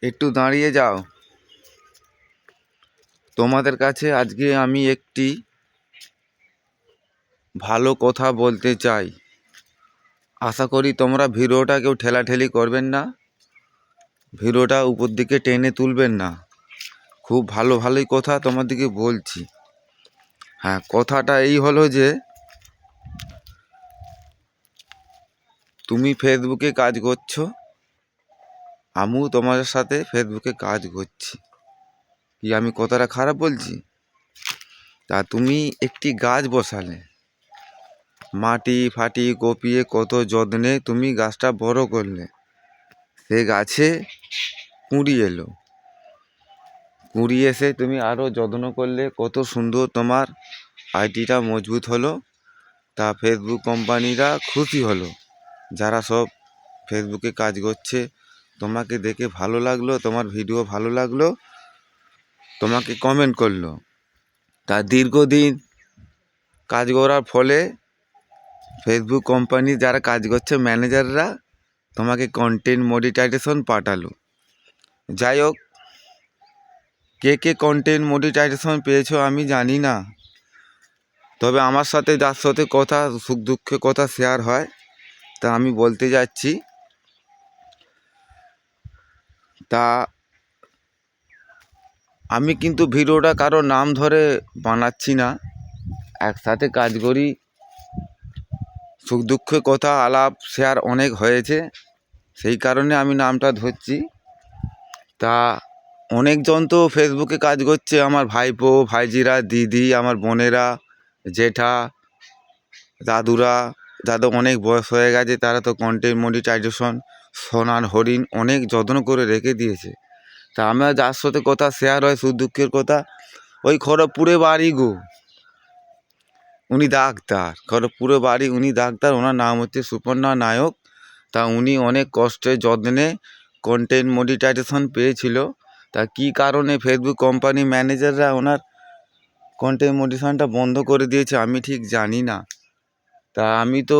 একটু দাঁড়িয়ে যাও। তোমাদের কাছে আজকে আমি একটি ভালো কথা বলতে চাই। আশা করি তোমরা ভিডিওটা কেউ ঠেলাঠেলি করবেন না, ভিডিওটা উপর দিকে টেনে তুলবেন না। খুব ভালোই কথা তোমাদেরকে বলছি। হ্যাঁ, কথাটা এই হলো যে তুমি ফেসবুকে কাজ করছো, আমিও তোমাদের সাথে ফেসবুকে কাজ করছি। কি আমি কথাটা খারাপ বলছি? তা তুমি একটি গাছ বসালে, মাটি ফাটি কপিয়ে কত যত্নে তুমি গাছটা বড় করলে, সে গাছে কুঁড়ি এলো, কুঁড়ি এসে তুমি আরও যত্ন করলে, কত সুন্দর তোমার আইডিটা মজবুত হলো। তা ফেসবুক কোম্পানিরা খুশি হলো, যারা সব ফেসবুকে কাজ করছে। তোমাকে দেখে ভালো লাগলো, তোমার ভিডিও ভালো লাগলো, তোমাকে কমেন্ট করলো। তা দীর্ঘদিন কাজ করার ফলে ফেসবুক কোম্পানি যারা কাজ করছে ম্যানেজাররা তোমাকে কন্টেন্ট মনিটাইজেশন পাঠালো। যাই হোক, কে কন্টেন্ট মনিটাইজেশন পেয়েছো আমি জানি না, তবে আমার সাথে যার সাথে কথা সুখ দুঃখে কথা শেয়ার হয়, তা আমি বলতে যাচ্ছি। তা আমি কিন্তু ভিডিওটা কারো নাম ধরে বানাচ্ছি না, একসাথে কাজ করি, সুখ দুঃখে কথা আলাপ শেয়ার অনেক হয়েছে, সেই কারণে আমি নামটা ধরছি। তা অনেকজন তো ফেসবুকে কাজ করছে, আমার ভাইপো ভাইজিরা, দিদি, আমার বোনেরা, জেঠা, দাদুরা, যাদের অনেক বয়স হয়ে গেছে, তারা তো কন্টেন্ট মনিটাইজেশন সোনার হরিণ অনেক যত্ন করে রেখে দিয়েছে। তা আমার যার সাথে কথা শেয়ার হয় সুখ দুঃখের কথা, ওই খড়গপুরে বাড়ি গো, উনি ডাক্তার, খড়গপুরে বাড়ি, উনি ডাক্তার, ওনার নাম হচ্ছে সুপর্ণা নায়ক। তা উনি অনেক কষ্টে যত্নে কন্টেন্ট মনিটাইজেশন পেয়েছিল। তা কী কারণে ফেসবুক কোম্পানি ম্যানেজাররা ওনার কন্টেন্ট মনিটাইজেশনটা বন্ধ করে দিয়েছে আমি ঠিক জানি না। তা আমি তো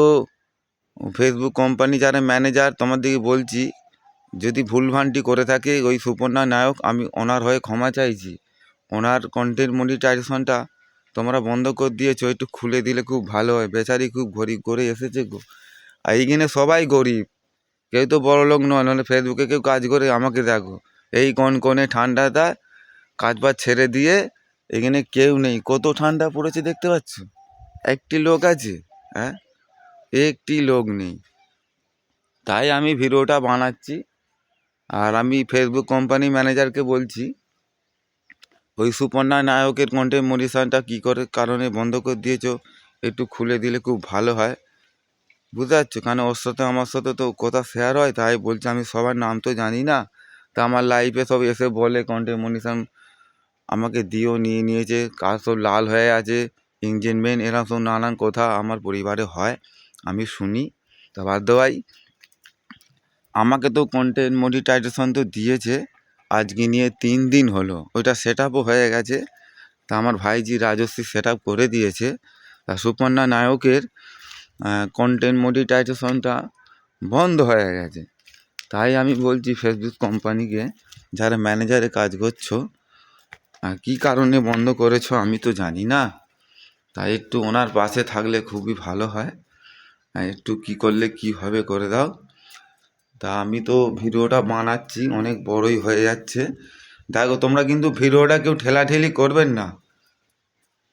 ফেসবুক কোম্পানি যারা ম্যানেজার তোমাদেরকে বলছি, যদি ভুলভ্রান্তি করে থাকে ওই সুপর্ণা নায়ক, আমি ওনার হয়ে ক্ষমা চাইছি। ওনার কন্টেন্ট মনিটাইজেশনটা তোমরা বন্ধ করে দিয়েছো, একটু খুলে দিলে খুব ভালো হয়। বেচারি খুব গরিব করে এসেছে গো, আর এইখানে সবাই গরিব, কেউ তো বড় লোক নয়। নাহলে ফেসবুকে কেউ কাজ করে আমাকে দেখো, এই কনকনে ঠান্ডাটা কাজ বাজ ছেড়ে দিয়ে এখানে কেউ নেই, কত ঠান্ডা পড়েছে দেখতে পাচ্ছ। একটি লোক আছে, হ্যাঁ, একটি লোক নেই। তাই আমি ভিডিওটা বানাচ্ছি, আর আমি ফেসবুক কোম্পানি ম্যানেজারকে বলছি ওই সুপর্ণা নায়কের কন্টেন্ট মনিটাইজেশনটা কী করে কারণে বন্ধ করে দিয়েছো, একটু খুলে দিলে খুব ভালো হয়, বুঝতে পারছো? কারণ ওর সাথে আমার সাথে তো কথা শেয়ার হয়, তাই বলছি। আমি সবার নাম তো জানি না, তা আমার লাইফে সব এসে বলে কন্টেন্ট মনিটাইজেশন আমাকে দিয়েও নিয়েছে, কাজ সব লাল হয়ে আছে, ইঞ্জিন মেন, এরকম সব নানান কথা আমার পরিবারে হয়, আমি শুনি। তা বাধ্য ভাই, আমাকে তো কন্টেন্ট মনিটাইজেশন তো দিয়েছে, আজকে নিয়ে 3 দিন হলো, ওইটা সেট আপও হয়ে গেছে। তা আমার ভাইজি রাজশ্রী সেট আপ করে দিয়েছে। তা সুপর্ণা নায়কের কন্টেন্ট মনিটাইজেশনটা বন্ধ হয়ে গেছে। তাই আমি বলছি ফেসবুক কোম্পানিকে, যারা ম্যানেজারে কাজ করছো, কী কারণে বন্ধ করেছো আমি তো জানি না। তাই একটু ওনার পাশে থাকলে খুবই ভালো হয়, একটু কি করলে কি হবে করে দাও। তা আমি তো ভিডিওটা বানাচ্ছি, অনেক বড়ই হয়ে যাচ্ছে। দেখো, তোমরা কিন্তু ভিডিওটা কেউ ঠেলাঠেলি করবেন না,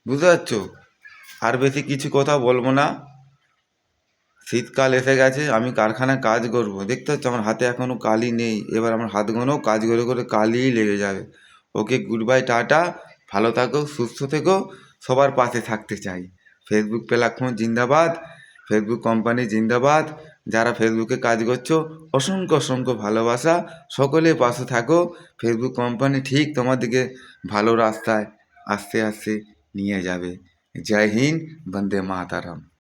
বুঝতে পারছো? আর বেশি কিছু কথা বলবো না। শীতকাল এসে গেছে, আমি কারখানায় কাজ করব, দেখতে পাচ্ছ আমার হাতে এখনও কালি নেই, এবার আমার হাতগুলো কাজ করে করে কালিই লেগে যাবে। ওকে, গুড বাই, টাটা, ভালো থাকো, সুস্থ থেকো, সবার পাশে থাকতে চাই। ফেসবুক প্ল্যাটফর্ম জিন্দাবাদ, ফেসবুক কোম্পানি জিন্দাবাদ, যারা ফেসবুকে কাজ করছো অসংখ্য ভালোবাসা, সকলে পাশে থাকো। ফেসবুক কোম্পানি ঠিক তোমাদেরকে ভালো রাস্তায় আস্তে আস্তে নিয়ে যাবে। জয় হিন্দ, বন্দে মাতারম।